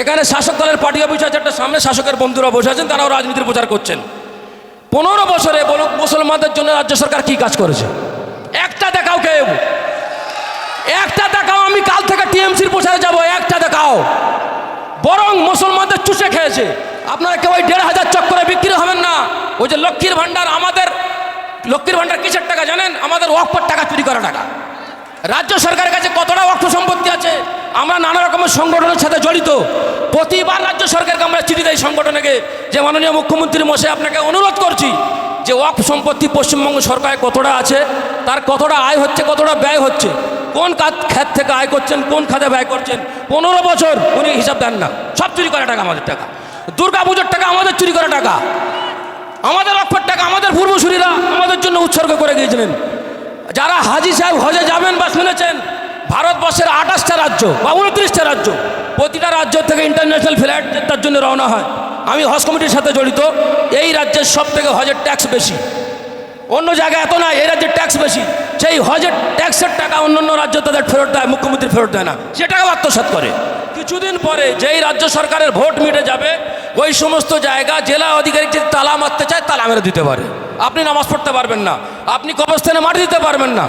এখানে শাসক দলের পার্টি অফিস আছে, একটা সামনে শাসকের বন্ধুরা বসে আছেন, তারাও রাজনীতির প্রচার করছেন। 15 বছরে বলুক মুসলমানদের জন্য রাজ্য সরকার কি কাজ করেছে? একটা দেখাও কেউ, একটা দেখাও। আমি কাল থেকে টিএমসির প্রচারে যাব, একটা দেখাও। বরং মুসলমানদের চুষে খেয়েছে। আপনারা কেউ ওই 1,500 চক্করে বিক্রি হবেন না। ওই যে লক্ষ্মীর ভাণ্ডার, আমাদের লক্ষ্মীর ভাণ্ডার কিসের টাকা জানেন? আমাদের ওয়াকফের টাকা, চুরি করা টাকা। রাজ্য সরকারের কাছে কতটা ওয়াকফ সম্পত্তি আছে? আমরা নানা রকমের সংগঠনের সাথে জড়িত। প্রতিবার রাজ্য সরকারকে আমরা চিঠি দেই সংগঠনকে, যে মাননীয় মুখ্যমন্ত্রী মশাই আপনাকে অনুরোধ করছি যে ওয়াকফ সম্পত্তি পশ্চিমবঙ্গ সরকারের কতটা আছে, তার কতটা আয় হচ্ছে, কতটা ব্যয় হচ্ছে, কোন খাত থেকে আয় করছেন, কোন খাতে ব্যয় করছেন। 15 বছর উনি হিসাব দেন না। সব চুরি করা টাকা, আমাদের টাকা। দুর্গা পুজোর টাকা আমাদের চুরি করা টাকা, আমাদের ওয়াকফের টাকা আমাদের পূর্বসূরীরা আমাদের জন্য উৎসর্গ করে গিয়েছিলেন। যারা হাজি সাহেব হজে যাবেন বা শুনেছেন, ভারতবর্ষের 28টা রাজ্য বা 29টা রাজ্য, প্রতিটা রাজ্য থেকে ইন্টারন্যাশনাল ফ্লাইট তার জন্য রওনা হয়। আমি হজ কমিটির সাথে জড়িত। এই রাজ্যের সব থেকে হজের ট্যাক্স বেশি, অন্য জায়গায় এত নয়, এই রাজ্যের ট্যাক্স বেশি। সেই হজের ট্যাক্সের টাকা অন্যান্য রাজ্য তাদের ফেরত দেয়, মুখ্যমন্ত্রী ফেরত দেয় না, সেটাও আত্মসাৎ করে। কিছুদিন পরে যেই রাজ্য সরকারের ভোট মিটে যাবে, ওই সমস্ত জায়গা জেলা অধিকারী যদি তালা মারতে চায় তালা মেরে দিতে পারে। আপনি নামাজ পড়তে পারবেন না, আপনি কবরস্থানে মাটি দিতে পারবেন না।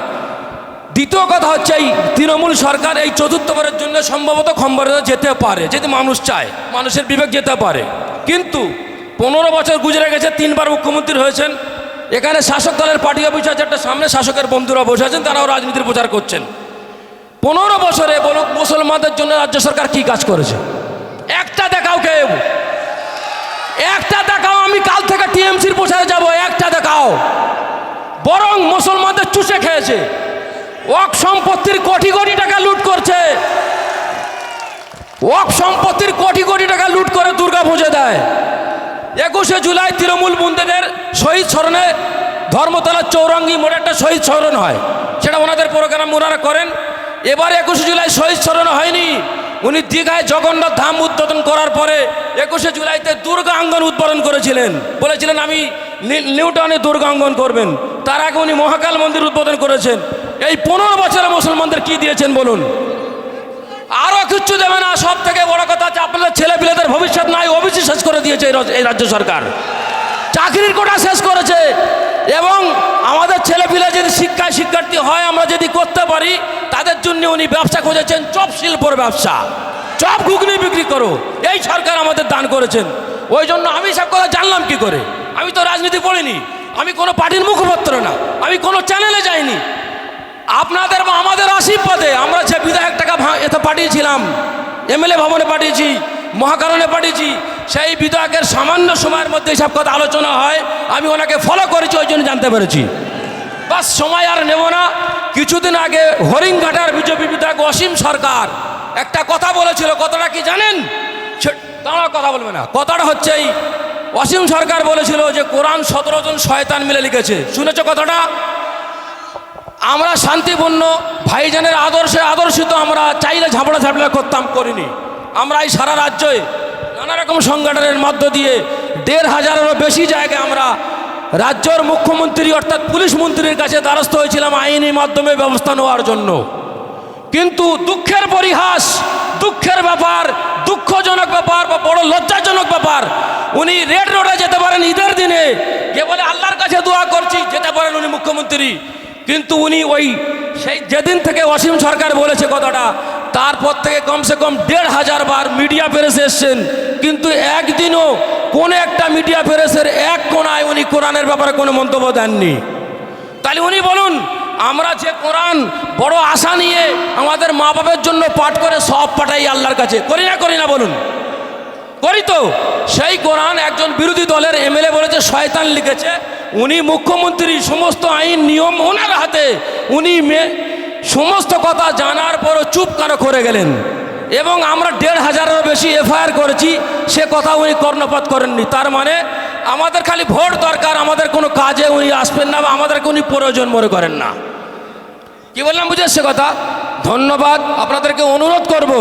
দ্বিতীয় কথা হচ্ছে, এই তৃণমূল সরকার এই চতুর্থবারের জন্য সম্ভবত ক্ষমতায় যেতে পারে, যদি মানুষ চায়, মানুষের বিবেক যেতে পারে। কিন্তু 15 বছর গুজরে গেছে, 3বার মুখ্যমন্ত্রী হয়েছেন। এখানে শাসক দলের পার্টি অফিস আছে, একটা সামনে শাসকের বন্ধুরা বসে আছেন, তারাও রাজনীতির প্রচার করছেন। 15 বছরে বলুক মুসলমানদের জন্য রাজ্য সরকার কি কাজ করেছে? একটা দেখাও কেউ, একটা দেখাও। আমি কাল থেকে টিএমসির প্রচারে যাব, একটা দেখাও। বরং মুসলমানদের চুষে খেয়েছে, ওয়াকফ সম্পত্তির কোটি কোটি টাকা লুট করছে, ওয়াকফ সম্পত্তির কোটি কোটি টাকা লুট করে দুর্গা পুজো দেয়। 21শে জুলাই তৃণমূল বন্ধুদের শহীদ স্মরণে ধর্মতলার চৌরঙ্গি মোড়ে একটা শহীদ স্মরণ হয়, সেটা ওনাদের প্রোগ্রাম ওনারা করেন। এবার 21শে জুলাই শহীদ স্মরণ হয়নি, উনি দীঘায় জগন্নাথ ধাম উদ্বোধন করার পরে 21শে জুলাইতে দুর্গা অঙ্গন উদ্বোধন করেছিলেন, বলেছিলেন আমি নিউটাউনে দুর্গা অঙ্গন করবেন। তার আগে উনি মহাকাল মন্দির উদ্বোধন করেছেন। এই 15 বছরে মুসলমানদের কি দিয়েছেন বলুন? আরও কিচ্ছু দেবে না। সব থেকে বড় কথা হচ্ছে, আপনাদের ছেলেপিলেদের ভবিষ্যৎ নাই, ওবিসি শেষ করে দিয়েছে এই রাজ্য সরকার, চাকরির কোটা শেষ করেছে। এবং আমাদের ছেলেপিলে যদি শিক্ষার্থী হয়, আমরা যদি করতে পারি, তাদের জন্য উনি ব্যবসা খুঁজেছেন, চপ শিল্পর ব্যবসা, চপ ঘুগনি বিক্রি করো, এই সরকার আমাদের দান করেছেন। ওই জন্য আমি সব কথা জানলাম কি করে? আমি তো রাজনীতি পড়িনি, আমি কোনো পার্টির মুখপাত্র না, আমি কোনো চ্যানেলে যাইনি। আপনাদের বা আমাদের আশীর্বাদে আমরা যে বিধায়ক টাকা এতে পাঠিয়েছিলাম, এমএলএ ভবনে পাঠিয়েছি, মহাকারণে পাঠিয়েছি, সেই বিধায়কের সামান্য সময়ের মধ্যে সব কথা আলোচনা হয়। আমি ওনাকে ফলো করেছি, ওই জন্য জানতে পেরেছি। বাস সময় আর নেব না। কিছুদিন আগে হরিণঘাটার বিজেপি বিধায়ক অসীম সরকার একটা কথা বলেছিল। কথাটা কি জানেন? তারা কথা বলবে না। কথাটা হচ্ছে, এই অসীম সরকার বলেছিল যে কোরআন 17 জন শয়তান মিলে লিখেছে। শুনেছো কথাটা? আমরা শান্তিপূর্ণ ভাইজানের আদর্শে আদর্শিত আমরা চাইলে ঝাপড়া করতাম, করিনি। আমরা এই সারা রাজ্যে নানা রকম সংগঠনের মধ্য দিয়ে 1,500-এরও বেশি জায়গায় আমরা রাজ্যের মুখ্যমন্ত্রী অর্থাৎ পুলিশ মন্ত্রীর কাছে দ্বারস্থ হয়েছিলাম আইনি মাধ্যমে ব্যবস্থা নেওয়ার জন্য। কিন্তু দুঃখের পরিহাস, দুঃখের ব্যাপার, দুঃখজনক ব্যাপার বা বড় লজ্জাজনক ব্যাপার, উনি রেড রোডে যেতে পারেন ঈদের দিনে, কে বলে আল্লাহর কাছে দোয়া করছি, যেতে পারেন উনি মুখ্যমন্ত্রী। কিন্তু উনি সেই যেদিন থেকে অসীম সরকার বলেছে কথাটা, তারপর থেকে কমসে কম 1,500 বার মিডিয়া প্রেসে এসছেন, কিন্তু একদিনও কোনো একটা মিডিয়া প্রেসের এক কোণায় উনি কোরআনের ব্যাপারে কোনো মন্তব্য দেননি। তাহলে উনি বলুন, আমরা যে কোরআন বড় আশা নিয়ে আমাদের মা বাবার জন্য পাঠ করে সব পাঠাই আল্লাহর কাছে, করি না বলুন? করি তো। সেই কোরআন একজন বিরোধী দলের এমএলএ বলেছে শয়তান লিখেছে, উনি মুখ্যমন্ত্রী, সমস্ত আইন নিয়ম ওনার হাতে, উনি সমস্ত কথা জানার পরও চুপ কেন করে গেলেন। এবং আমরা 1,500-এরও বেশি এফআইআর করেছি, সে কথা উনি কর্ণপাত করেননি। তার মানে আমাদের খালি ভোট দরকার, আমাদের কোনো কাজে উনি আসবেন না বা আমাদেরকে উনি প্রয়োজন মনে করেন না। কি বললাম বুঝেছে সে কথা? ধন্যবাদ। আপনাদেরকে অনুরোধ করব,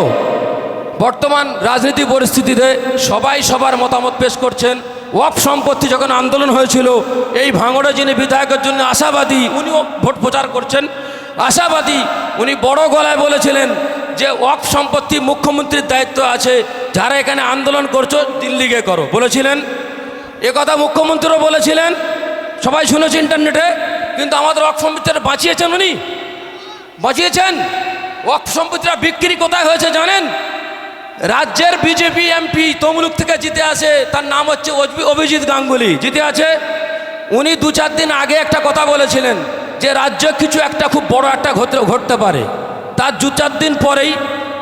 বর্তমান রাজনীতি পরিস্থিতিতে সবাই সবার মতামত পেশ করছেন। ওয়াকফ সম্পত্তি যখন আন্দোলন হয়েছিল, এই ভাঙড়ে যিনি বিধায়কের জন্য আশাবাদী, উনিও ভোট প্রচার করছেন, আশাবাদী। উনি বড় গলায় বলেছিলেন যে ওয়াকফ সম্পত্তি মুখ্যমন্ত্রীর দায়িত্ব আছে, যারা এখানে আন্দোলন করছো দিল্লি গিয়ে করো বলেছিলেন। এ কথা মুখ্যমন্ত্রীও বলেছিলেন, সবাই শুনেছে ইন্টারনেটে। কিন্তু আমাদের ওয়াকফ সম্পত্তিটা বাঁচিয়েছেন উনি, বাঁচিয়েছেন। ওয়াকফ সম্পত্তিটা বিক্রি কোথায় হয়েছে জানেন? রাজ্যের বিজেপি এমপি তমলুক থেকে জিতে আসে, তার নাম হচ্ছে অভিজিৎ গাঙ্গুলি, জিতে আছে। উনি 2-4 দিন আগে একটা কথা বলেছিলেন যে রাজ্যে কিছু একটা খুব বড় একটা ঘটতে পারে। তার 2-4 দিন পরেই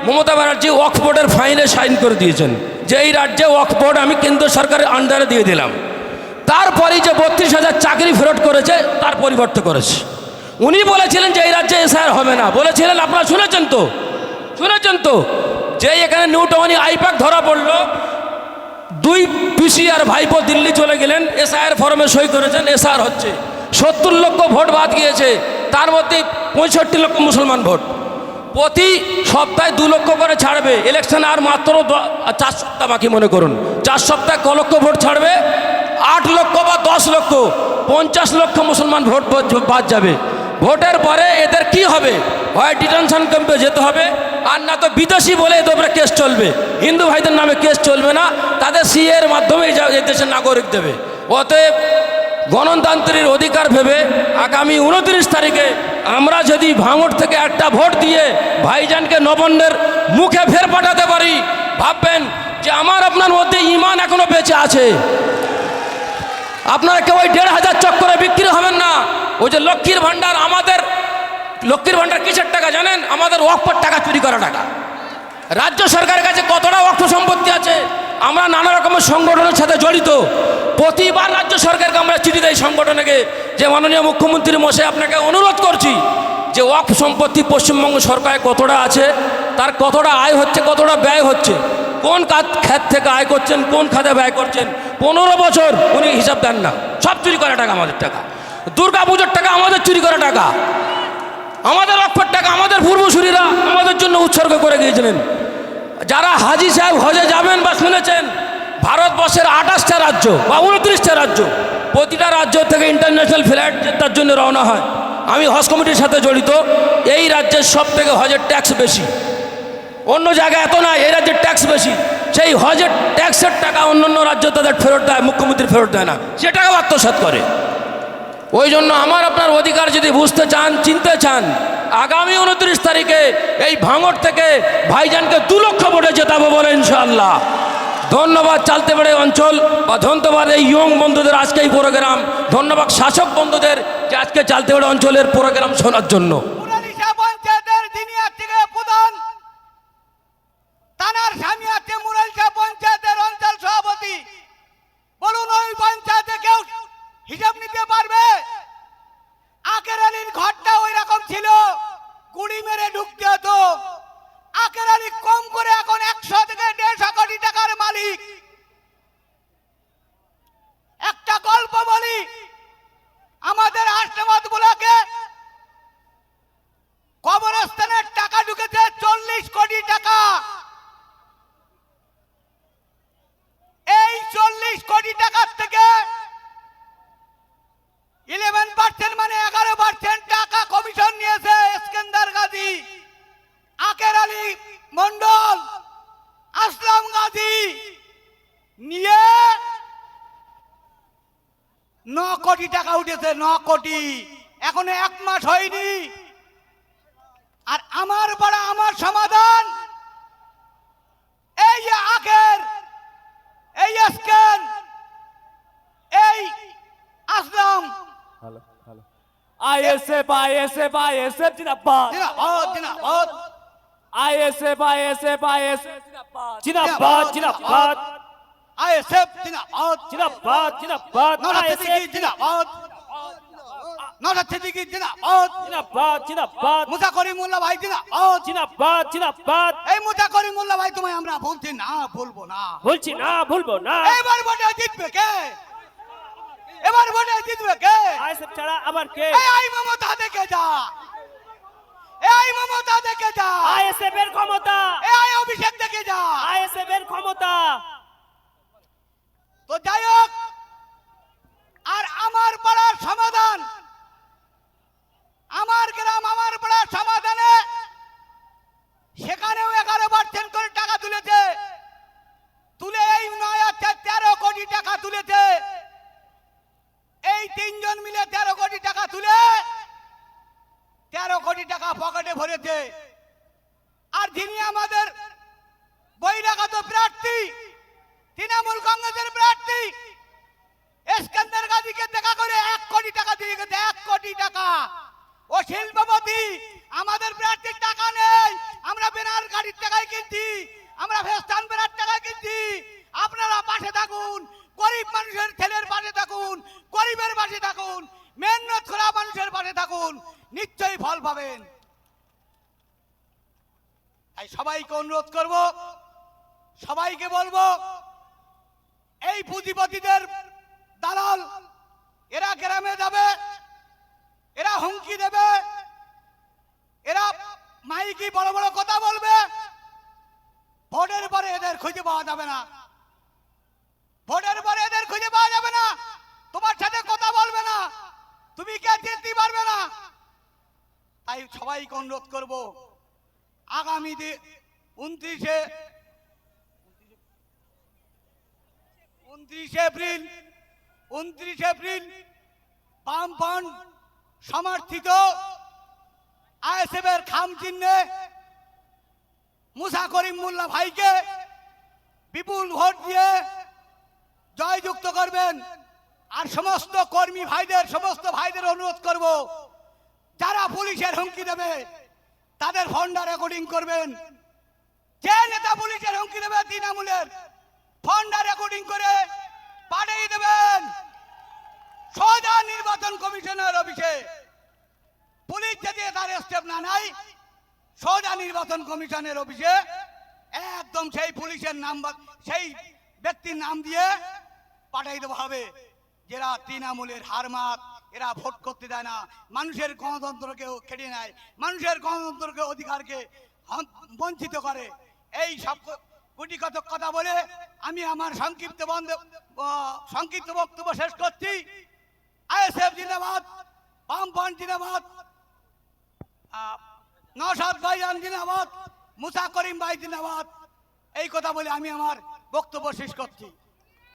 মমতা ব্যানার্জি ওয়াকফ বোর্ডের ফাইলে সাইন করে দিয়েছেন যে এই রাজ্যে ওয়াকফ বোর্ড আমি কেন্দ্র সরকারের আন্ডারে দিয়ে দিলাম। তারপরেই যে 32,000 চাকরি ফেরত করেছে তার পরিবর্তন করেছে। উনি বলেছিলেন যে এই রাজ্যে এসআইআর হবে না, বলেছিলেন। আপনারা শুনেছেন তো, শুনেছেন তো যে এখানে নিউ টাউনে আইপ্যাক ধরা পড়লো, 2 পিসি আর ভাইপো দিল্লি চলে গেলেন, এসআইআর ফর্মে সই করেছেন, এসআইআর হচ্ছে। 70 লক্ষ ভোট বাদ গিয়েছে, তার মধ্যে 65 লক্ষ মুসলমান ভোট। প্রতি সপ্তাহে 2 লক্ষ করে ছাড়বে। ইলেকশন আর মাত্র 4 সপ্তাহ বাকি, মনে করুন 4 সপ্তাহে ক লক্ষ ভোট ছাড়বে? 8 লক্ষ বা 10 লক্ষ, 50 লক্ষ মুসলমান ভোট বাদ যাবে। ভোটের পরে এদের কি হবে? হয় ডিটেনশন ক্যাম্পে যেতে হবে, আর না তো বিদেশি বলে এদের উপরে কেস চলবে। হিন্দু ভাইদের নামে কেস চলবে না, তাদের সিএ এর মাধ্যমে এই দেশের নাগরিক দেবে। অতএব গণতন্ত্রের অধিকার ভেবে আগামী 29 তারিখে আমরা যদি ভাঙড় থেকে একটা ভোট দিয়ে ভাইজানকে নবান্নের মুখে ফের পাঠাতে পারি, ভাববেন যে আমার আপনার মধ্যে ঈমান এখনো বেঁচে আছে। আপনারা কেউ ওই 1,500 চক্করে বিক্রি হবেন না। ওই যে লক্ষ্মীর ভাণ্ডার, আমাদের লক্ষ্মীর ভাণ্ডার কিসের টাকা জানেন? আমাদের ওয়াকফের টাকা, চুরি করা টাকা। রাজ্য সরকারের কাছে কতটা ওয়াকফ সম্পত্তি আছে? আমরা নানা রকমের সংগঠনের সাথে জড়িত। প্রতিবার রাজ্য সরকারকে আমরা চিঠি দেই সংগঠনকে যে মাননীয় মুখ্যমন্ত্রী মশাই আপনাকে অনুরোধ করছি যে ওয়াকফ সম্পত্তি পশ্চিমবঙ্গ সরকারের কতটা আছে, তার কতটা আয় হচ্ছে, কতটা ব্যয় হচ্ছে, কোন খাত থেকে আয় করছেন, কোন খাতে ব্যয় করছেন। 15 বছর উনি হিসাব দেন না। সব চুরি করা টাকা, আমাদের টাকা। দুর্গা পুজোর টাকা আমাদের চুরি করা টাকা, আমাদের ওয়াকফের টাকা আমাদের পূর্বসূরীরা আমাদের জন্য উৎসর্গ করে গিয়েছিলেন। যারা হাজি সাহেব হজে যাবেন বা শুনেছেন, ভারতবর্ষের 28টা রাজ্য বা 29টা রাজ্য, প্রতিটা রাজ্য থেকে ইন্টারন্যাশনাল ফ্লাইট তার জন্য রওনা হয়। আমি হজ কমিটির সাথে জড়িত। এই রাজ্যের সব থেকে হজের ট্যাক্স বেশি, অন্য জায়গায় এত নয়, এই রাজ্যের ট্যাক্স বেশি। সেই হজের ট্যাক্সের টাকা অন্যান্য রাজ্য তাদের ফেরত দেয়, মুখ্যমন্ত্রী ফেরত দেয় না, সেটাকেও আত্মসাৎ করে। ওই জন্য আমার আপনার অধিকার যদি বুঝতে চান, চিনতে চান, আগামী 29 তারিখে এই ভাঙড় থেকে ভাইজানকে 2 লক্ষ ভোটে জেতাবো বলে ইনশাআল্লাহ। ধন্যবাদ চালতে পারে অঞ্চল, বা ধন্যবাদ এই ইয়ং বন্ধুদের আজকে এই প্রোগ্রাম, ধন্যবাদ শাসক বন্ধুদের যে আজকে চালতে পারে অঞ্চলের প্রোগ্রাম শোনার জন্য। তানার স্বামী আছে মুরালিশা পঞ্চায়েতের অঞ্চল সভাপতি। বলুন ওই পঞ্চায়েতে কেউ হিসাব নিতে পারবে? আকের আলীর ঘরটা ওই রকম ছিল, গুড়ি মেরে ঢুকতে হতো। আকের আলী কম করে এখন 100 থেকে 150 কোটি টাকার মালিক। একটা গল্প বলি, আমাদের হাসনাবাদ ব্লকে কবরস্থানের টাকা ঢুকেছে 40 কোটি টাকা। এই 40 কোটি টাকার থেকে 11% মানে 11% টাকা কমিশন নিয়েছে ইস্কেন্দার গাজী, আকের আলী মন্ডল, আসলাম গাজী নিয়ে 9 কোটি টাকা উঠেছে। 9 কোটি, এখনো 1 মাস হয়নি। আর আমার পাড়া আমার সমাধান, এই যে আখের, এই স্ক্যান, এই আসলাম, আইএসএফ আইএসএফ আইএসএফ জিন্দাবাদ জিন্দাবাদ জিন্দাবাদ, আইএসএফ আইএসএফ আইএসএফ জিন্দাবাদ জিন্দাবাদ আইএসএফ জিন্দাবাদ জিন্দাবাদ জিন্দাবাদ নওশাদ সিদ্দিকী জিন্দাবাদ, নওশাদ সিদ্দিকী জিন্দাবাদ, জিন্দাবাদ জিন্দাবাদ মুসা করিমুল্লাহ ভাই জিন্দাবাদ, জিন্দাবাদ জিন্দাবাদ এই মুসা করিমুল্লাহ ভাই তোমায় আমরা বলছি না, বলবো না। বলছি না, ভুলবো না। এবার ভোটে জিতবে কে? এবার ভোটে জিতবে কে? আইএসএফ ছাড়া আবার কে? এই আই মমতা দেখে যা, এই মমতা দেখে যা, আইএসএফ এর ক্ষমতা, এই অভিষেক দেখে যা। আইএসএফ এর ক্ষমতা। তো যাই হোক, আর আমার পাড়ার সমাধান, আমার গ্রাম আমার পাড়ার সমাধানে সেখানেও 11% করে টাকা তুলেছে। টাকা পকেটে ভরেছে। আর যিনি আমাদের বহিরাগত প্রার্থী, তৃণমূল কংগ্রেসের প্রার্থী ইস্কান্দার গাজীকে দেখা করে 1 কোটি টাকা দিয়ে গেছে, 1 কোটি টাকা। ও শিল্পপতি, আমাদের প্রার্থীর টাকা নেই, আমরা বেনার গাড়ির টাকায় কিনছি, আমরা ফেস্টান বেনার টাকায় কিনছি। আপনারা পাশে থাকুন, গরিব মানুষের ছেলের পাশে থাকুন, গরিবের পাশে থাকুন, মেহনত করা মানুষের পাশে থাকুন, নিশ্চয়ই ফল পাবেন। তাই সবাইকে অনুরোধ করব, সবাইকে বলবো, এই পুঁজিপতিদের দালাল এরা গ্রামে যাবে, এরা হুমকি দেবে, এরা মাইকি বড় বড় কথা বলবে। ভোটের পরে এদের খুঁজে পাওয়া যাবে না, ভোটের পরে এদের খুঁজে পাওয়া যাবে না, তোমার সাথে কথা বলবে না, তুমি কে জিততে পারবে না। তাই সবাইকে অনুরোধ করব, আগামী 29 এপ্রিল বামফ্রন্ট সমর্থিত আইএসএফ এর খাম চিহ্নে মুসা করিম মোল্লা ভাইকে বিপুল ভোট দিয়ে জয়যুক্ত করবেন। আর সমস্ত কর্মী ভাইদের, সমস্ত ভাইদের অনুরোধ করব, যারা পুলিশের হুমকি দেবে তাদের ফোনটা রেকর্ডিং করবেন। যে নেতা পুলিশের হুমকি দেবে তৃণমূলের, ফোনটা রেকর্ডিং করে পাঠিয়ে দেবেন সোজা নির্বাচন কমিশনের অফিসে। পুলিশ যদি তার স্টেপ না নেয়, সোজা নির্বাচন কমিশনের অফিসে একদম সেই পুলিশের নাম্বার, সেই ব্যক্তির নাম দিয়ে পাঠিয়ে দেওয়া হবে, যারা তৃণমূলের হারমাত, এরা ভোট করতে দেয় না, মানুষের গণতন্ত্রকেও কেড়ে নেয়, মানুষের গণতন্ত্রকে অধিকারকে বঞ্চিত করে। এই সব কোটি কত কথা বলে আমি আমার সংক্ষিপ্ত বক্তব্য শেষ করছি। আইএসএফ জিন্দাবাদ, বামফ্রন্ট জিন্দাবাদ, নওশাদ ভাইজান জিন্দাবাদ, মুসা করিম ভাই জিন্দাবাদ। এই কথা বলে আমি আমার বক্তব্য শেষ করছি।